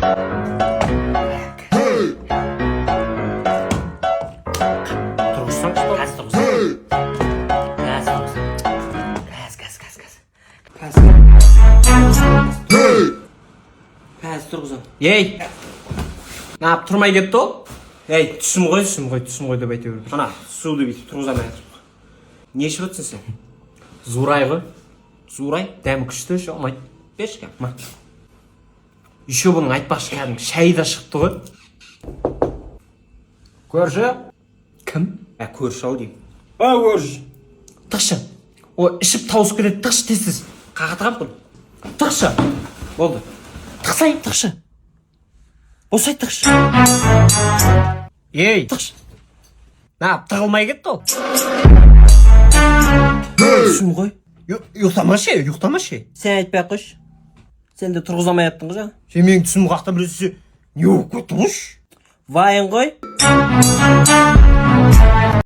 Тұрғызсаң, газ тұрғызсаң. Газ тұрғызсаң. Газ тұрғызсаң. Ей! Нап, тұрмай кетті ол? Ей, түсім ғой деп айта беріп. Ана, суды бүйтіп тұрғызамай жатыр. Не ішіп отырсың сен? Зурай ғой. Зурай? Дәмі күшті, шоқмайды. Берші кәм. Ма. Еще бұның айтпақшы кәдімгі шәй да шықты ғой. Көрші? Кім? Көрші ау деймін. Көрші. Тықшы. О, ішіп тауысып кетеді, тықшы тесіз. Қағатығап тұр. Тықшы. Болды. Тықсай, тықшы. Осай тықшы. Ей, тықшы. Нап, тығылмай кетті ол. Түсім ғой. Ұйықтамашы. Сен айтпай қойшы. Сен де тұрғызамай аттың ғой жаңа. Сен менің түсім қақта білесе, не оқып кетті қойшы? Вайын ғой.